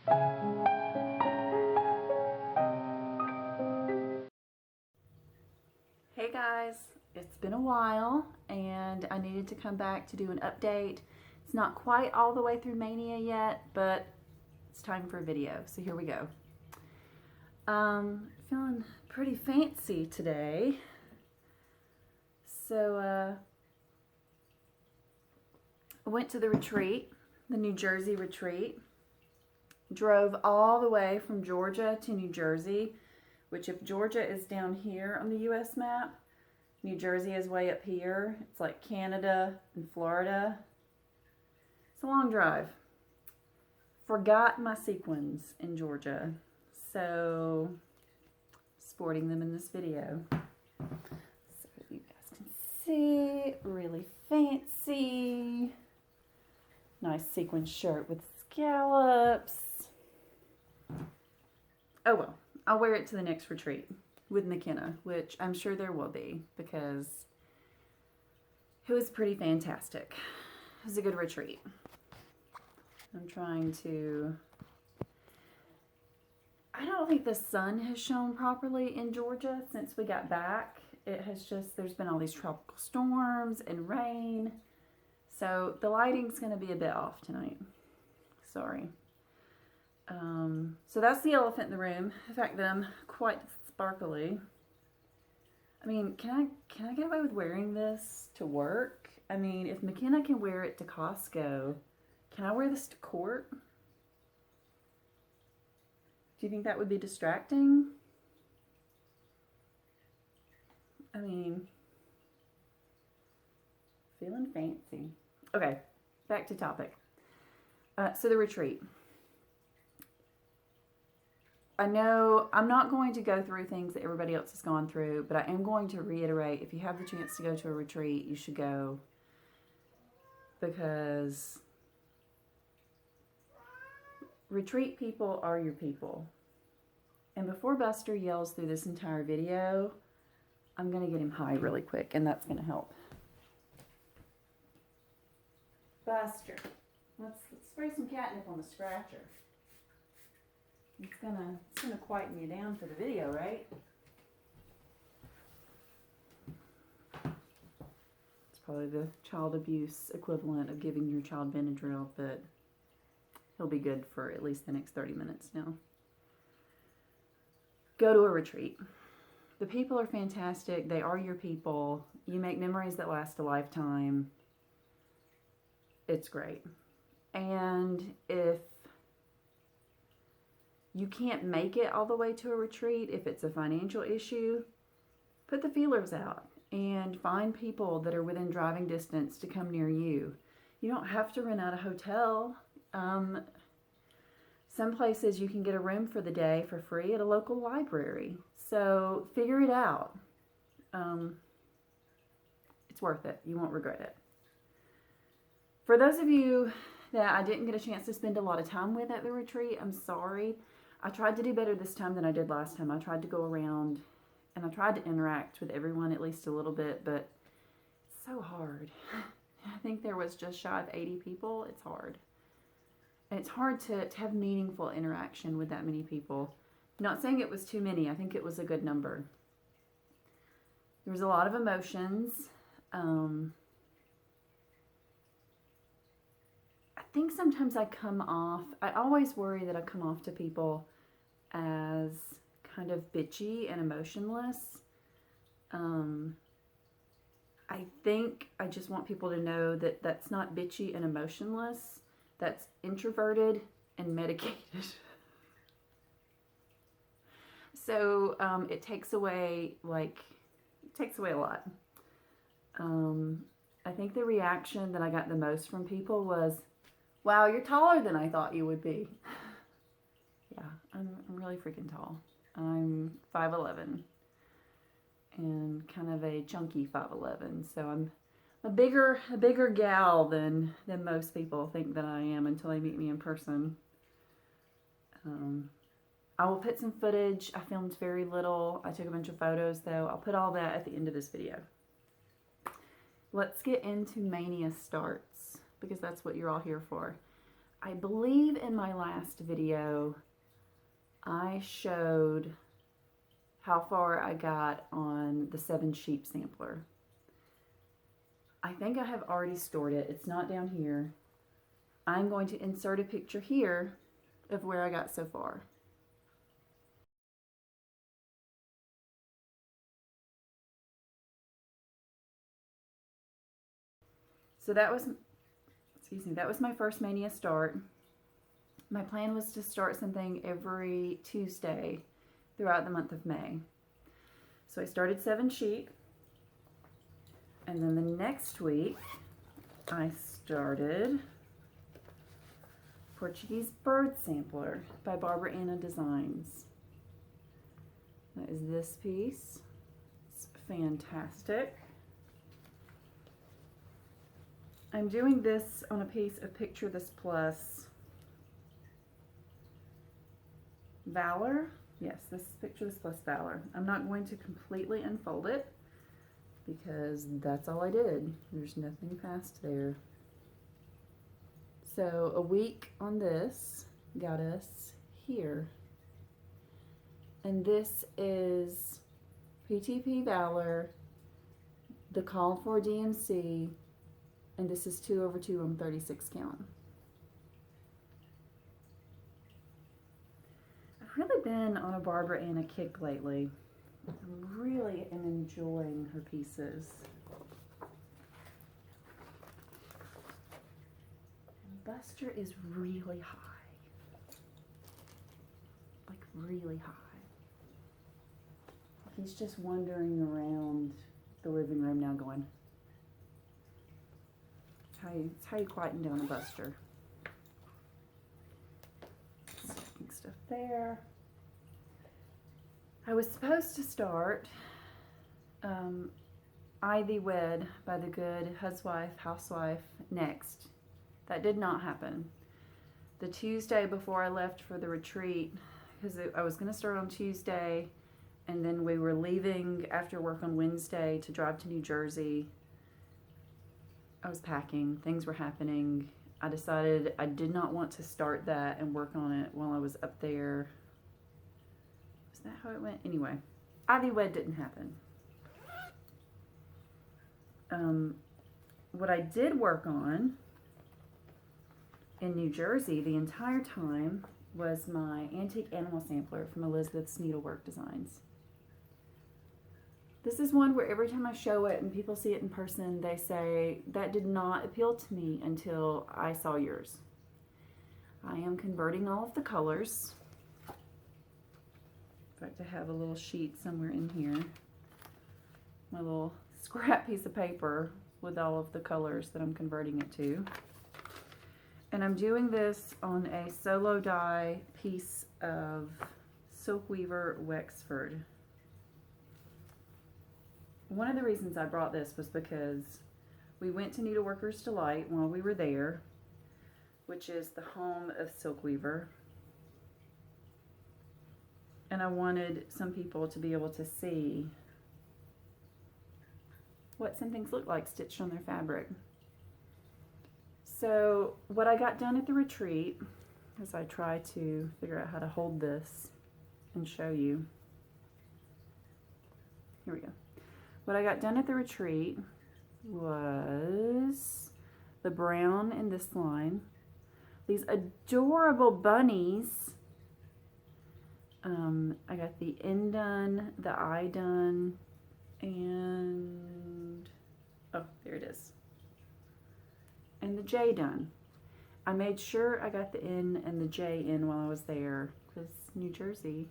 Hey guys, it's been a while and I needed to come back to do an update. It's not quite all the way through Maynia yet, but it's time for a video, so here we go. Feeling pretty fancy today. So I went to the retreat, the New Jersey retreat. Drove all the way from Georgia to New Jersey, which if Georgia is down here on the US map, New Jersey is way up here. It's like Canada and Florida. It's a long drive. Forgot my sequins in Georgia, so sporting them in this video. So you guys can see, really fancy. Nice sequin shirt with scallops. Oh well. I'll wear it to the next retreat with McKenna, which I'm sure there will be because it was pretty fantastic. It was a good retreat. I'm trying to... I don't think the sun has shone properly in Georgia since we got back. It has just, there's been all these tropical storms and rain. So the lighting's going to be a bit off tonight. Sorry. So that's the elephant in the room. The fact that I'm quite sparkly. I mean, can I get away with wearing this to work? I mean, if McKenna can wear it to Costco, can I wear this to court? Do you think that would be distracting? I mean, feeling fancy. Okay, back to topic. So the retreat. I know I'm not going to go through things that everybody else has gone through, but I am going to reiterate, if you have the chance to go to a retreat, you should go, because retreat people are your people. And before Buster yells through this entire video, I'm going to get him high really quick, and that's going to help. Buster, let's spray some catnip on the scratcher. It's gonna quieten you down for the video, right? It's probably the child abuse equivalent of giving your child Benadryl, but he'll be good for at least the next 30 minutes now. Go to a retreat. The people are fantastic. They are your people. You make memories that last a lifetime. It's great. And if you can't make it all the way to a retreat, if it's a financial issue, put the feelers out and find people that are within driving distance to come near you. You don't have to rent out a hotel. Some places you can get a room for the day for free at a local library. So figure it out. It's worth it. You won't regret it. For those of you that I didn't get a chance to spend a lot of time with at the retreat, I'm sorry. I tried to do better this time than I did last time. I tried to go around and I tried to interact with everyone at least a little bit, but it's so hard. I think there was just shy of 80 people. It's hard. And it's hard to have meaningful interaction with that many people. I'm not saying it was too many. I think it was a good number. There was a lot of emotions. I think sometimes I always worry that I come off to people as kind of bitchy and emotionless. I think I just want people to know that that's not bitchy and emotionless. That's introverted and medicated. So it takes away a lot. I think the reaction that I got the most from people was, wow, you're taller than I thought you would be. Yeah, I'm really freaking tall. I'm 5'11", and kind of a chunky 5'11", so I'm a bigger gal than most people think that I am until they meet me in person. I will put some footage. I filmed very little. I took a bunch of photos though. I'll put all that at the end of this video. Let's get into Maynia starts, because that's what you're all here for. I believe in my last video, I showed how far I got on the 7 sheep sampler. I think I have already stored it. It's not down here. I'm going to insert a picture here of where I got so far. So that was, excuse me, that was my first Maynia start. My plan was to start something every Tuesday throughout the month of May. So I started 7 sheep, and then the next week I started Portuguese Bird Sampler by Barbara Anna Designs. That is this piece. It's fantastic. I'm doing this on a piece of Picture This Plus Valor. Yes, this is Picture This Plus Valor. I'm not going to completely unfold it because that's all I did. There's nothing past there. So a week on this got us here. And this is PTP Valor, the call for DMC, and this is 2/2 on 36 count. I've really been on a Barbara Anna kick lately. I really am enjoying her pieces. And Buster is really high. Like really high. He's just wandering around the living room now going, it's how you quieten down a Buster. Stacking stuff there. I was supposed to start I Thee Wed by the Good Housewife next. That did not happen. The Tuesday before I left for the retreat, because I was going to start on Tuesday, and then we were leaving after work on Wednesday to drive to New Jersey. I was packing, things were happening. I decided I did not want to start that and work on it while I was up there. Is that how it went? Anyway, I Thee Wed didn't happen. What I did work on in New Jersey the entire time was my antique animal sampler from Elizabeth's Needlework Designs. This is one where every time I show it and people see it in person, they say, that did not appeal to me until I saw yours. I am converting all of the colors. In fact, I have a little sheet somewhere in here. My little scrap piece of paper with all of the colors that I'm converting it to. And I'm doing this on a solo die piece of Silkweaver Wexford. One of the reasons I brought this was because we went to Needleworker's Delight while we were there, which is the home of Silkweaver. And I wanted some people to be able to see what some things look like stitched on their fabric. So what I got done at the retreat, as I try to figure out how to hold this and show you. Here we go. What I got done at the retreat was the brown in this line, these adorable bunnies. I got the N done, the I done, and oh, there it is, and the J done. I made sure I got the N and the J in while I was there because New Jersey.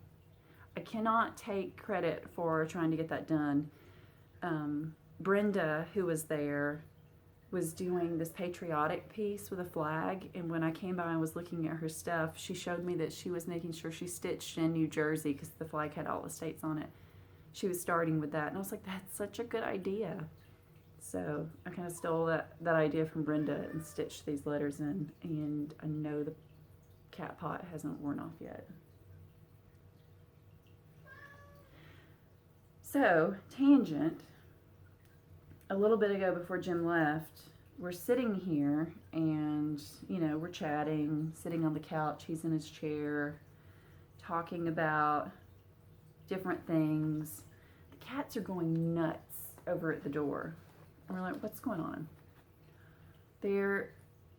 I cannot take credit for trying to get that done. Brenda, who was there, was doing this patriotic piece with a flag, and when I came by and was looking at her stuff, she showed me that she was making sure she stitched in New Jersey because the flag had all the states on it. She was starting with that, and I was like, that's such a good idea. So I kind of stole that idea from Brenda and stitched these letters in, and I know the cat pot hasn't worn off yet. So, tangent. A little bit ago before Jim left, we're sitting here and, you know, we're chatting, sitting on the couch, he's in his chair, talking about different things. The cats are going nuts over at the door. And we're like, what's going on?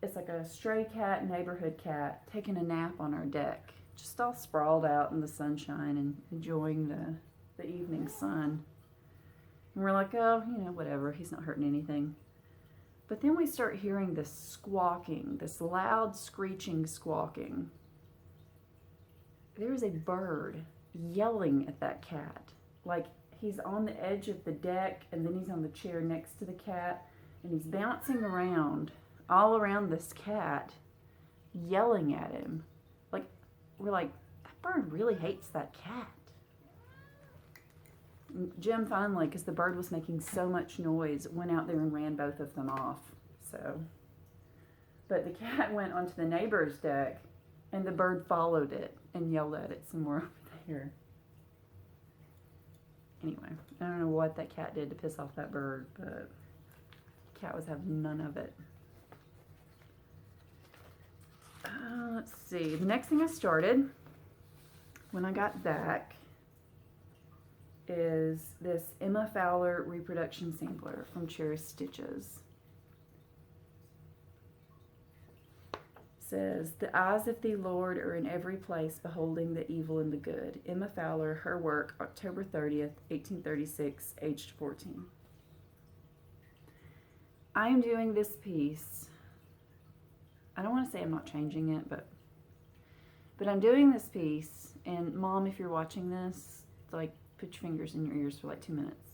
It's like a stray cat, neighborhood cat, taking a nap on our deck, just all sprawled out in the sunshine and enjoying the evening sun. And we're like, oh, you know, whatever, he's not hurting anything. But then we start hearing this squawking, this loud screeching squawking. There is a bird yelling at that cat. Like, he's on the edge of the deck, and then he's on the chair next to the cat, and he's bouncing around, all around this cat, yelling at him. Like, we're like, that bird really hates that cat. And Jim finally, because the bird was making so much noise, went out there and ran both of them off. So, but the cat went onto the neighbor's deck, and the bird followed it and yelled at it some more over there. Anyway, I don't know what that cat did to piss off that bird, but the cat was having none of it. Let's see. The next thing I started when I got back is this Emma Fowler reproduction sampler from Cherished Stitches. It says, the eyes of thee, Lord, are in every place, beholding the evil and the good. Emma Fowler, her work, October 30th, 1836, aged 14. I am doing this piece. I don't want to say I'm not changing it, but I'm doing this piece, and Mom, if you're watching this, like, put your fingers in your ears for like 2 minutes.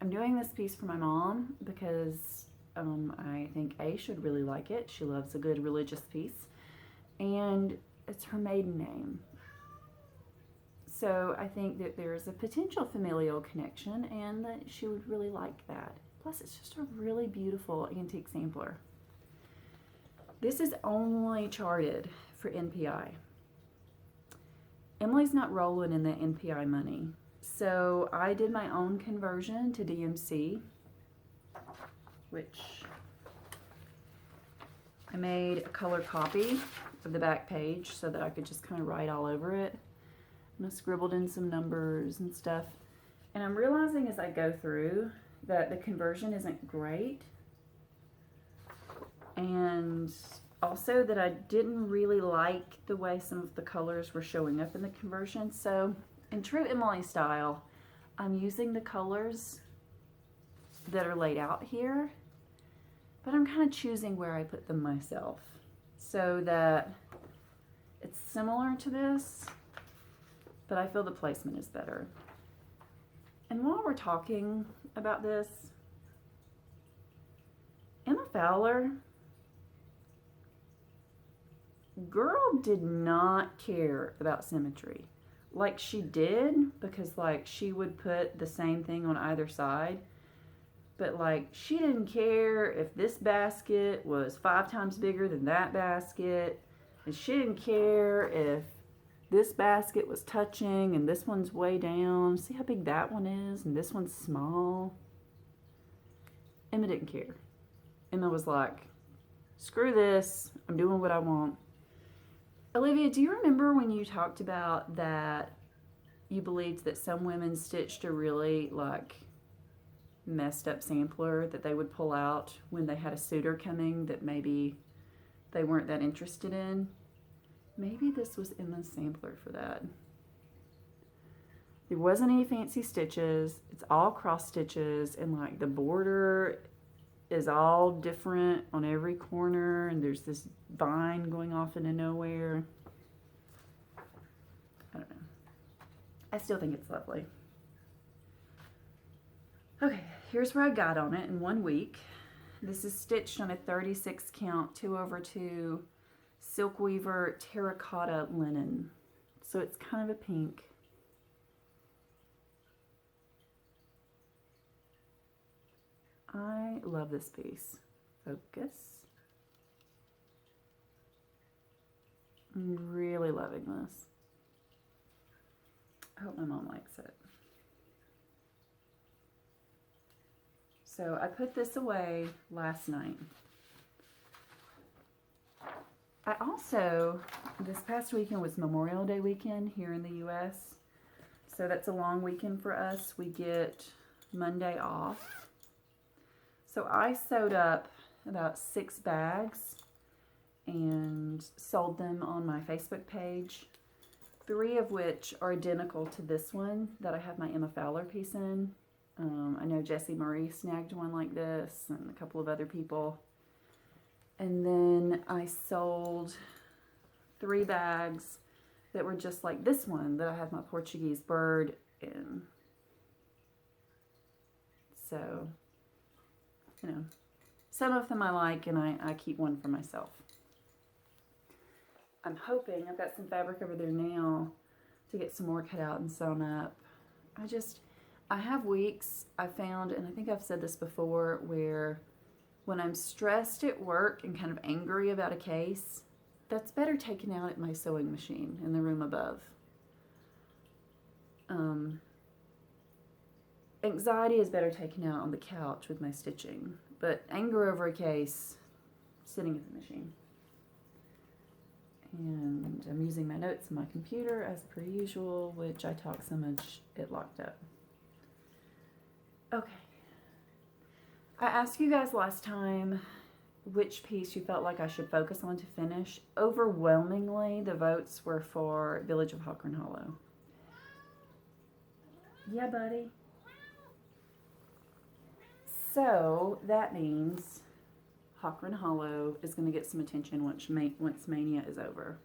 I'm doing this piece for my mom because I think A, should really like it. She loves a good religious piece, and it's her maiden name. So I think that there's a potential familial connection and that she would really like that. Plus, it's just a really beautiful antique sampler. This is only charted for NPI. Emily's not rolling in the NPI money, so I did my own conversion to DMC, which I made a color copy of the back page so that I could just kind of write all over it. And I scribbled in some numbers and stuff. And I'm realizing as I go through that the conversion isn't great. And also that I didn't really like the way some of the colors were showing up in the conversion. So in true Emily style, I'm using the colors that are laid out here, but I'm kind of choosing where I put them myself so that it's similar to this, but I feel the placement is better. And while we're talking about this, Emma Fowler, girl did not care about symmetry. Like, she did, because like she would put the same thing on either side, but like she didn't care if this basket was 5 times bigger than that basket, and she didn't care if this basket was touching and this one's way down. See how big that one is and this one's small? Emma didn't care. Emma was like, screw this, I'm doing what I want. Olivia, do you remember when you talked about that you believed that some women stitched a really like messed up sampler that they would pull out when they had a suitor coming that maybe they weren't that interested in? Maybe this was Emma's sampler for that. There wasn't any fancy stitches. It's all cross stitches, and like the border is all different on every corner, and there's this vine going off into nowhere. I don't know. I still think it's lovely. Okay, here's where I got on it in 1 week. This is stitched on a 36 count 2/2 silk weaver terracotta linen. So it's kind of a pink. I love this piece. Focus. I'm really loving this. I hope my mom likes it. So I put this away last night. I also, this past weekend was Memorial Day weekend here in the U.S. So that's a long weekend for us. We get Monday off. So I sewed up about 6 bags and sold them on my Facebook page. 3 of which are identical to this one that I have my Emma Fowler piece in. I know Jessie Murray snagged one like this and a couple of other people. And then I sold 3 bags that were just like this one that I have my Portuguese bird in. So, you know, some of them I like, and I keep one for myself. I'm hoping, I've got some fabric over there now to get some more cut out and sewn up. I have weeks I found, and I think I've said this before, where when I'm stressed at work and kind of angry about a case, that's better taken out at my sewing machine in the room above. Anxiety is better taken out on the couch with my stitching, but anger over a case, sitting at the machine. And I'm using my notes on my computer as per usual, which I talk so much it locked up. Okay. I asked you guys last time which piece you felt like I should focus on to finish. Overwhelmingly, the votes were for Village of Hawkern Hollow. Yeah, buddy. So that means Hawkern Hollow is going to get some attention once Maynia is over.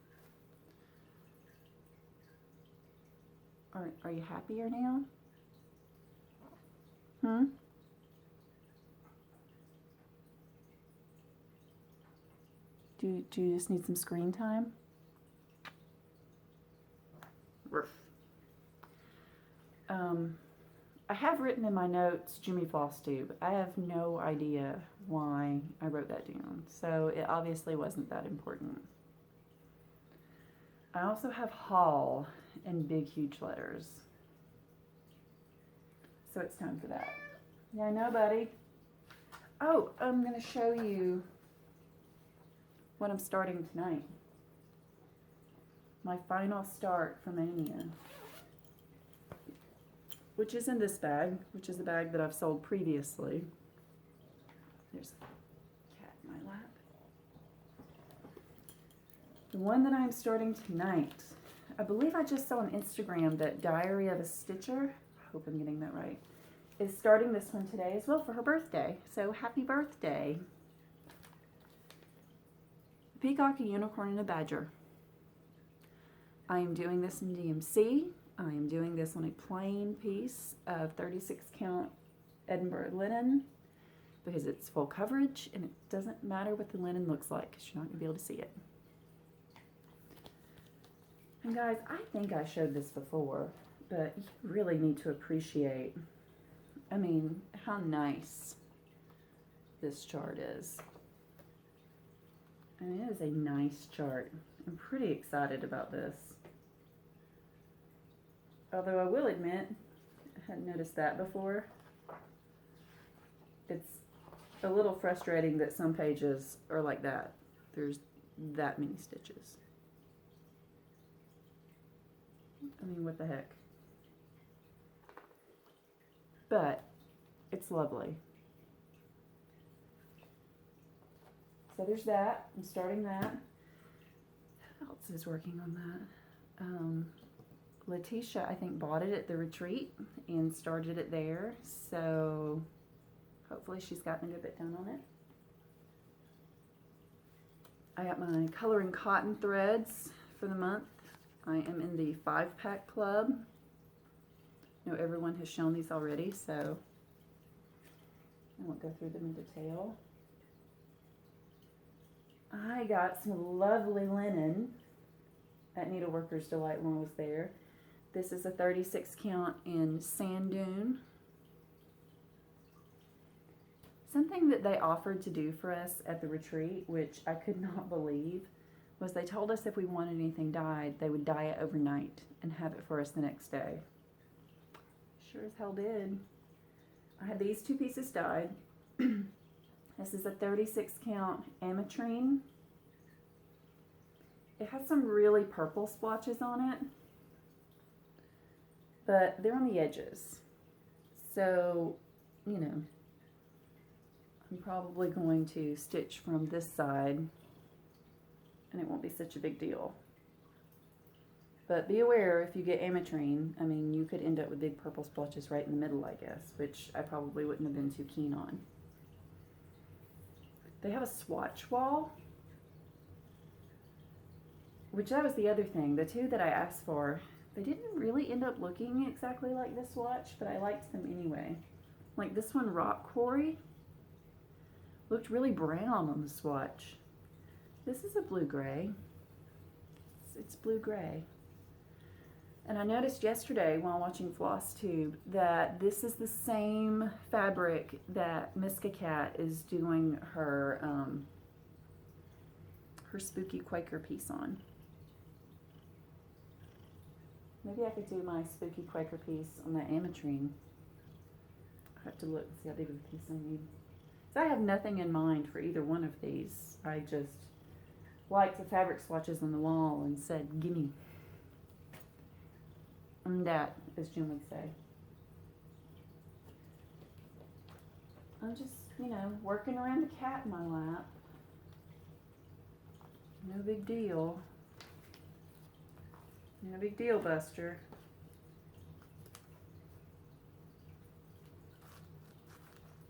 Are you happier now? Do you just need some screen time? I have written in my notes Jimmy Flosstube. I have no idea why I wrote that down, so it obviously wasn't that important. I also have haul in big, huge letters. So it's time for that. Yeah, I know, buddy. Oh, I'm going to show you what I'm starting tonight. My final start for Maynia, which is in this bag, which is the bag that I've sold previously. There's a cat in my lap. The one that I'm starting tonight, I believe I just saw on Instagram that Diary of a Stitcher, I hope I'm getting that right, is starting this one today as well for her birthday. So happy birthday. Peacock, a unicorn, and a badger. I am doing this in DMC. I am doing this on a plain piece of 36 count Edinburgh linen because it's full coverage and it doesn't matter what the linen looks like because you're not going to be able to see it. And guys, I think I showed this before, but you really need to appreciate, I mean, how nice this chart is. I mean, it is a nice chart. I'm pretty excited about this. Although I will admit, I hadn't noticed that before. It's a little frustrating that some pages are like that. There's that many stitches. I mean, what the heck? But it's lovely. So there's that. I'm starting that. Who else is working on that? Letitia, I think, bought it at the retreat and started it there. So hopefully she's gotten a good bit done on it. I got my coloring cotton threads for the month. I am in the 5-pack club. I know everyone has shown these already, so I won't go through them in detail. I got some lovely linen at Needleworker's Delight when I was there. This is a 36 count in Sand Dune. Something that they offered to do for us at the retreat, which I could not believe, was they told us if we wanted anything dyed, they would dye it overnight and have it for us the next day. Sure as hell did. I had these 2 pieces dyed. This is a 36 count ametrine. It has some really purple splotches on it, but they're on the edges. So, you know, I'm probably going to stitch from this side and it won't be such a big deal. But be aware, if you get ametrine, I mean, you could end up with big purple splotches right in the middle, I guess, which I probably wouldn't have been too keen on. They have a swatch wall, which that was the other thing. The two that I asked for, they didn't really end up looking exactly like this swatch, but I liked them anyway. Like this one, Rock Quarry, looked really brown on the swatch. This is a blue-gray. It's blue-gray. And I noticed yesterday while watching Flosstube that this is the same fabric that Miska Cat is doing her her spooky Quaker piece on. Maybe I could do my spooky Quaker piece on that ametrine. I have to look and see how big of a piece I need. So I have nothing in mind for either one of these. I just liked the fabric swatches on the wall and said, gimme. And that, as Jim would say. I'm just, you know, working around the cat in my lap. No big deal. No big deal, Buster.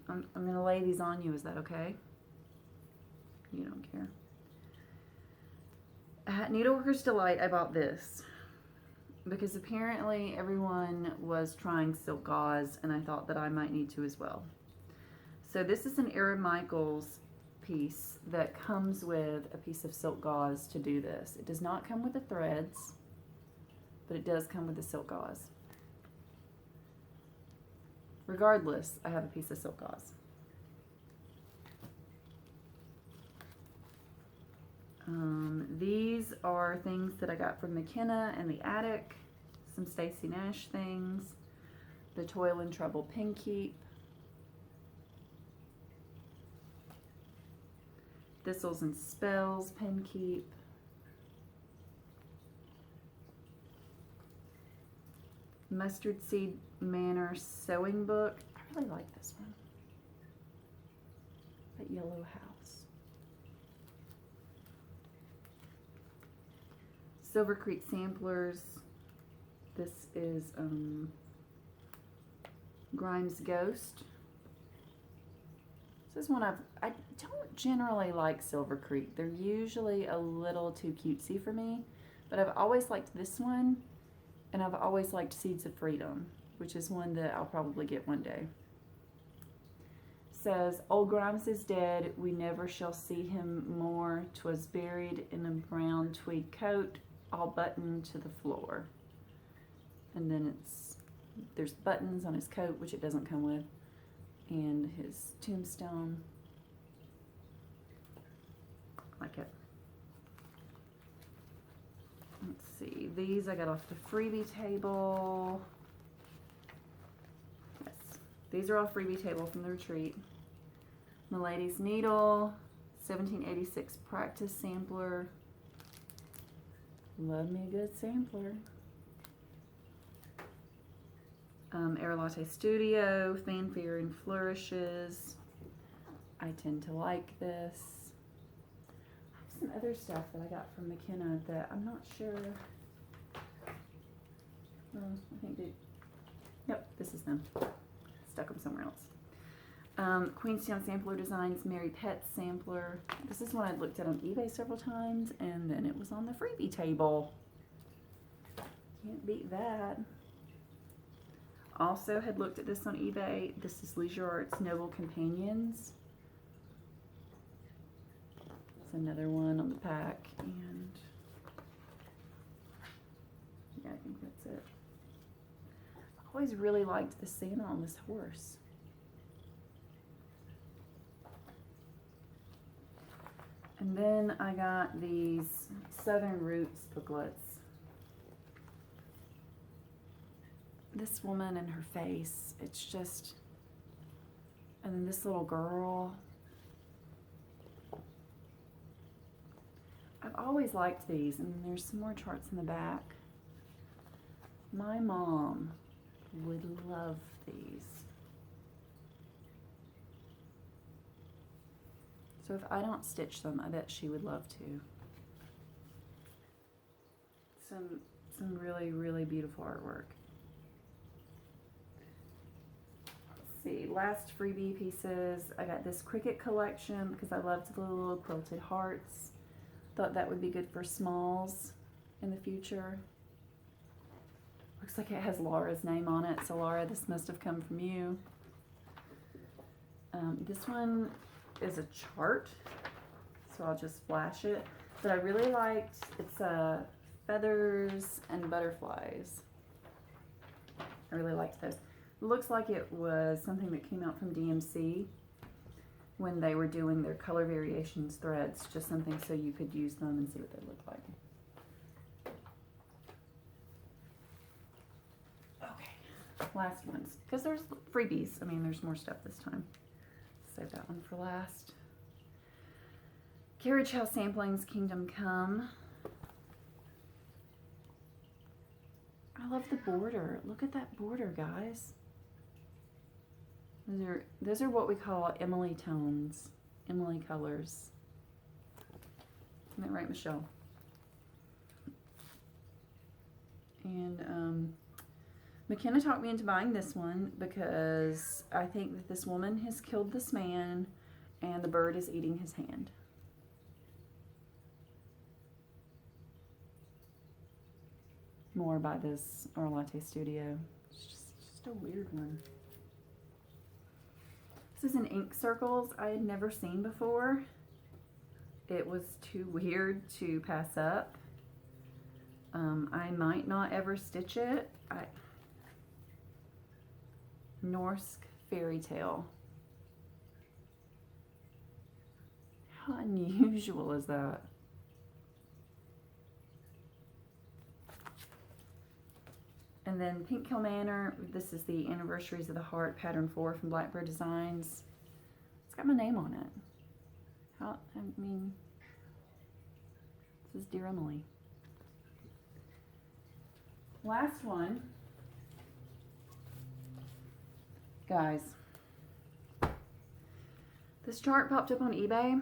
I'm going to lay these on you. Is that okay? You don't care. At Needleworker's Delight, I bought this because apparently everyone was trying silk gauze, and I thought that I might need to as well. So this is an Erin Michaels piece that comes with a piece of silk gauze to do this. It does not come with the threads, but it does come with the silk gauze. Regardless, I have a piece of silk gauze. These are things that I got from McKenna and the Attic, some Stacey Nash things, the Toil and Trouble Pin Keep, Thistles and Spells Pin Keep, Mustard Seed Manor Sewing Book. I really like this one. That yellow house. Silver Creek Samplers. This is Grimes Ghost. This is one I don't generally like Silver Creek. They're usually a little too cutesy for me, but I've always liked this one, and I've always liked Seeds of Freedom, which is one that I'll probably get one day. Says, Old Grimes is dead, we never shall see him more. 'Twas buried in a brown tweed coat, all buttoned to the floor. And then there's buttons on his coat, which it doesn't come with, and his tombstone. I like it. Let's see, these I got off the freebie table. Yes, these are all freebie table from the retreat. Milady's Needle, 1786 practice sampler. Love me a good sampler. Air Latte Studio, Fanfare and Flourishes. I tend to like this. I have some other stuff that I got from McKenna that I'm not sure. I think nope, this is them. Stuck them somewhere else. Queenstown Sampler Designs Mary Pets Sampler. This is one I looked at on eBay several times, and then it was on the freebie table. Can't beat that. Also had looked at this on eBay. This is Leisure Arts Noble Companions. It's another one on the pack, and yeah, I think that's it. I've always really liked the Santa on this horse. And then I got these Southern Roots booklets. This woman and her face, it's just, And then this little girl. I've always liked these, and there's some more charts in the back. My mom would love these. So if I don't stitch them, I bet she would love to. Some really, really beautiful artwork. Let's see, last freebie pieces. I got this Cricut collection because I loved the little quilted hearts. Thought that would be good for smalls in the future. Looks like it has Laura's name on it, so Laura, this must have come from you. This one is a chart, so I'll just flash it. But I really liked, it's feathers and butterflies. I really liked those. It looks like it was something that came out from DMC when they were doing their color variations threads, just something so you could use them and see what they look like. Okay, last ones, because there's freebies. I mean, there's more stuff this time. Save that one for last. Carriage House Samplings, Kingdom Come. I love the border. Look at that border, guys. Those are what we call Emily tones, Emily colors. Isn't that right, Michelle? And McKenna talked me into buying this one because I think that this woman has killed this man and the bird is eating his hand. More by this Orlate Studio. It's just a weird one. This is an ink circles I had never seen before. It was too weird to pass up. I might not ever stitch it. Norse Fairy Tale. How unusual is that? And then Pink Hill Manor, this is the Anniversaries of the Heart Pattern 4 from Blackbird Designs. It's got my name on it. I mean, this is Dear Emily. Last one. Guys, this chart popped up on eBay.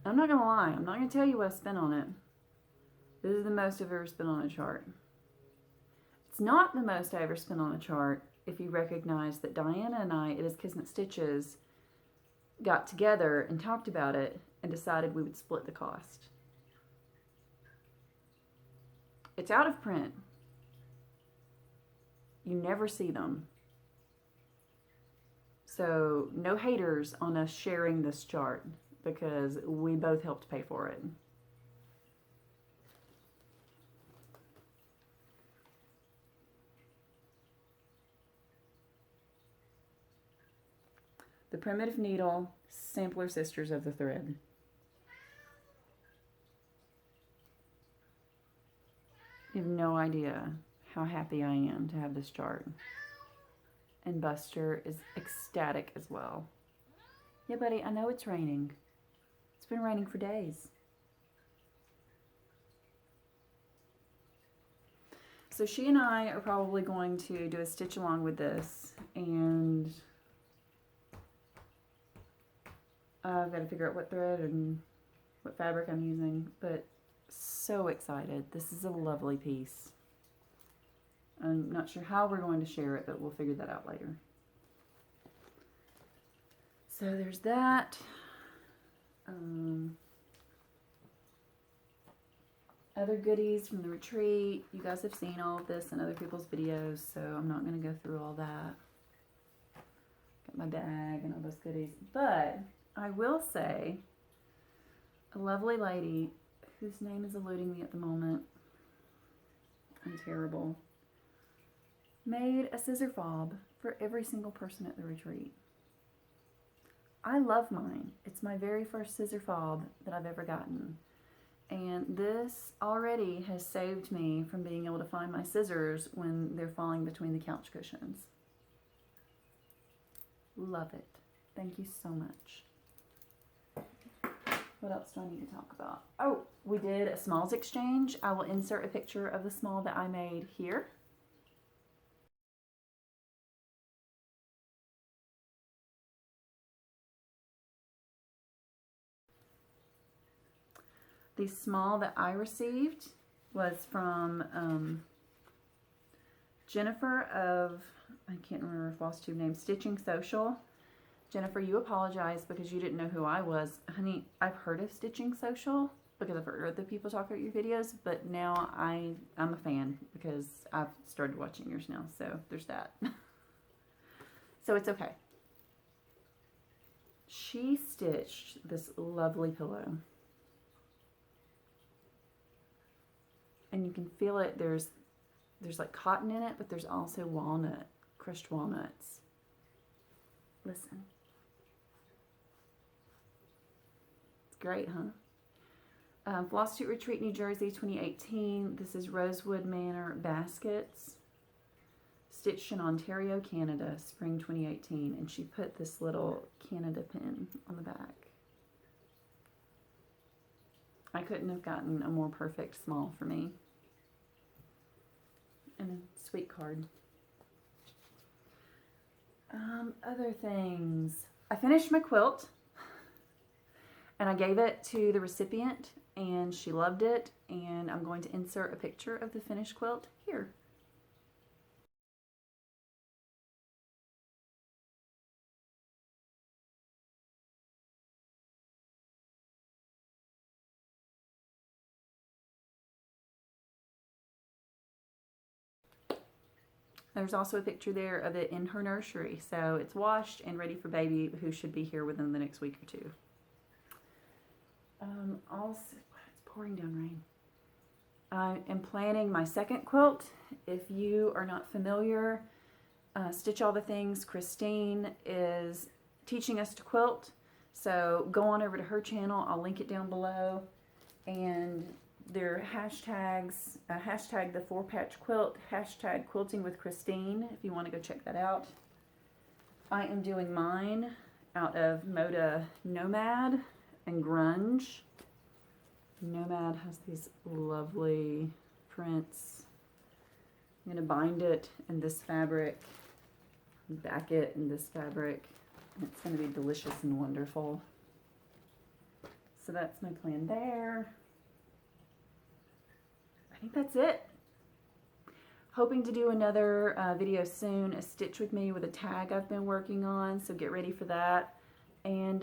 I'm not gonna lie, I'm not gonna tell you what I spent on it. This is the most I've ever spent on a chart. It's not the most I ever spent on a chart if you recognize that Diana and I at His Kismet Stitches got together and talked about it and decided we would split the cost. It's out of print. You never see them. So no haters on us sharing this chart because we both helped pay for it. The Primitive Needle, Sampler Sisters of the Thread. You have no idea how happy I am to have this chart. And Buster is ecstatic as well. Yeah, buddy, I know it's raining. It's been raining for days. So she and I are probably going to do a stitch along with this, and I've got to figure out what thread and what fabric I'm using, but so excited. This is a lovely piece. I'm not sure how we're going to share it, but we'll figure that out later. So there's that. Other goodies from the retreat. You guys have seen all of this in other people's videos, so I'm not going to go through all that. Got my bag and all those goodies. But I will say, a lovely lady whose name is eluding me at the moment. I'm terrible. Made a scissor fob for every single person at the retreat. I love mine. It's my very first scissor fob that I've ever gotten. And this already has saved me from being able to find my scissors when they're falling between the couch cushions. Love it. Thank you so much. What else do I need to talk about? Oh, we did a smalls exchange. I will insert a picture of the small that I made here. The small that I received was from Jennifer of, I can't remember her Flosstube name, Stitching Social. Jennifer, you apologize because you didn't know who I was. Honey, I've heard of Stitching Social because I've heard other people talk about your videos, but now I'm a fan because I've started watching yours now, so there's that. So it's okay. She stitched this lovely pillow. And you can feel it, there's like cotton in it, but there's also walnut, crushed walnuts. Listen. It's great, huh? Flosstube Retreat, New Jersey, 2018. This is Rosewood Manor Baskets. Stitched in Ontario, Canada, spring 2018. And she put this little Canada pin on the back. I couldn't have gotten a more perfect small for me. And a sweet card. Other things. I finished my quilt. And I gave it to the recipient. And she loved it. And I'm going to insert a picture of the finished quilt here. There's also a picture there of it in her nursery. So it's washed and ready for baby, who should be here within the next week or two. Also, it's pouring down rain. I am planning my second quilt. If you are not familiar, Stitch All the Things, Christine is teaching us to quilt. So go on over to her channel. I'll link it down below. And their hashtags, hashtag the 4-patch quilt, hashtag quilting with Christine, if you want to go check that out. I am doing mine out of Moda Nomad and Grunge. Nomad has these lovely prints. I'm going to bind it in this fabric, back it in this fabric, and it's going to be delicious and wonderful. So that's my plan there. I think that's it. Hoping to do another video soon, a stitch with me with a tag I've been working on, so get ready for that. And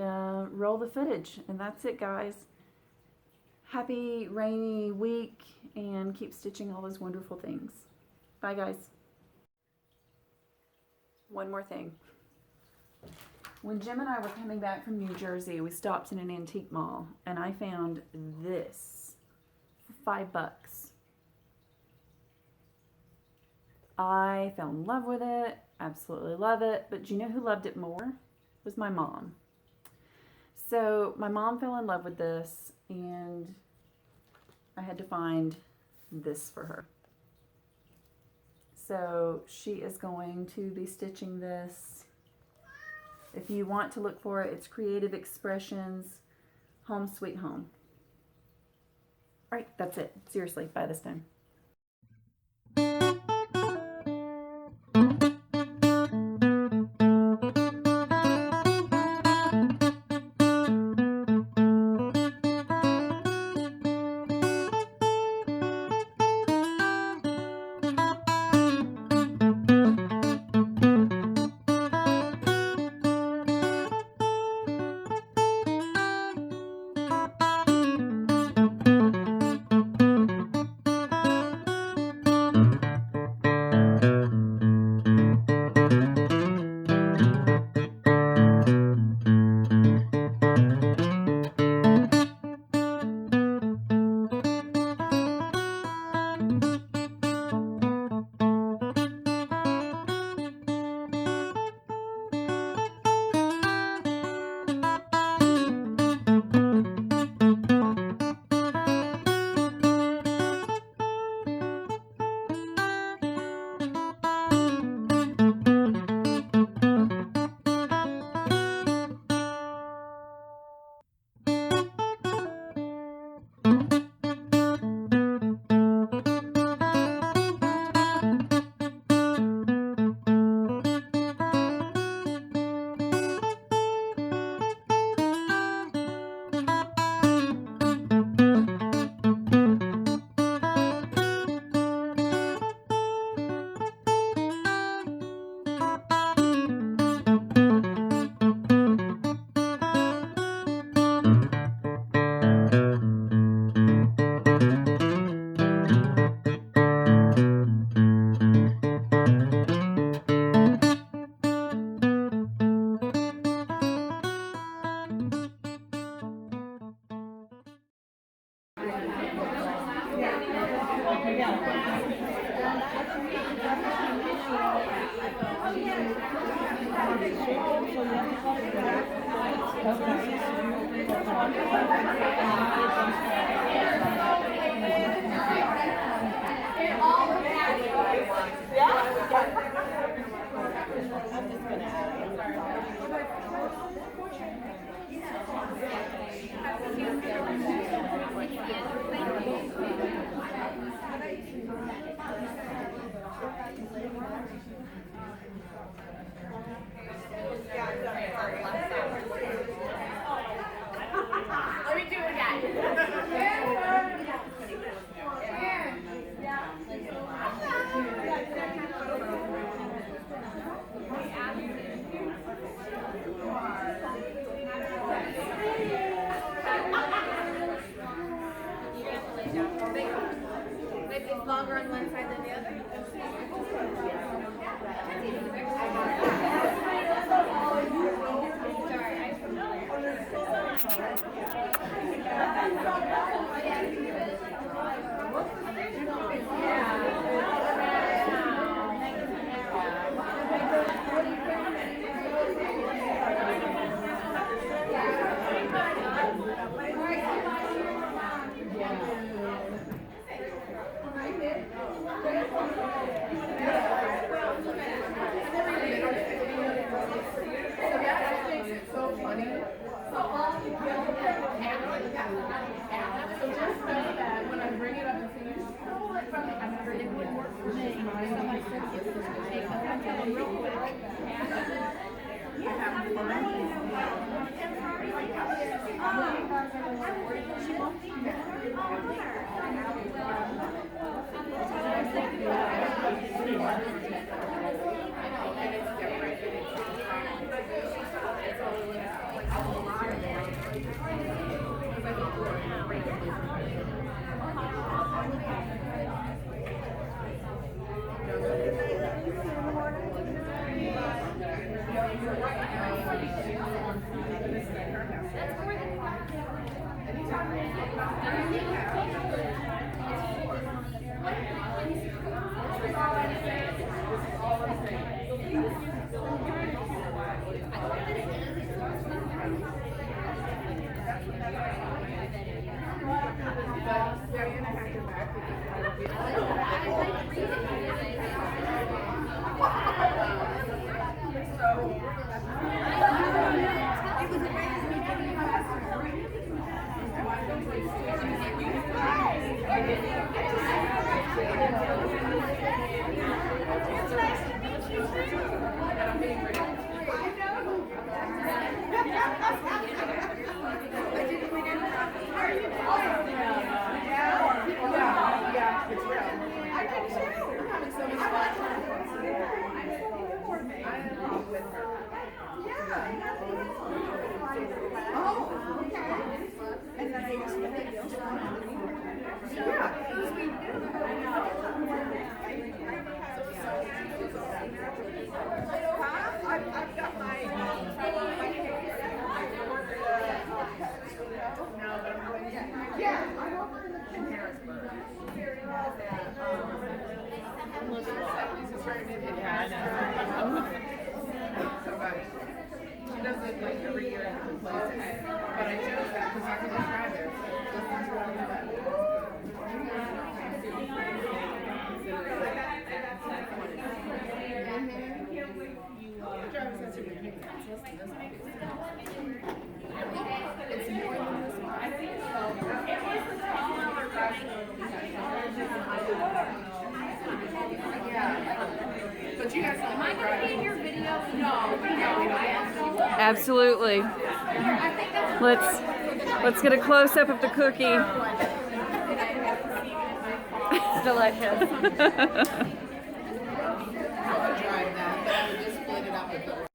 roll the footage. And that's it, guys. Happy rainy week, and keep stitching all those wonderful things. Bye, guys. One more thing. When Jim and I were coming back from New Jersey, we stopped in an antique mall, and I found this for $5. I fell in love with it, absolutely love it, but do you know who loved it more? It was my mom. So my mom fell in love with this, and I had to find this for her. So she is going to be stitching this. If you want to look for it, it's Creative Expressions, Home Sweet Home. All right, that's it. Seriously, bye this time. Let me do it again. Maybe it's longer on one side than the other. She does it like every year in different places. But I chose that because I could describe it. Listen to what I'm about. It's more than this one. I think but you guys don't mind going to be in your video? No. Absolutely. Let's get a close up of the cookie. It's delicious. I would try that, but I would just split it up with the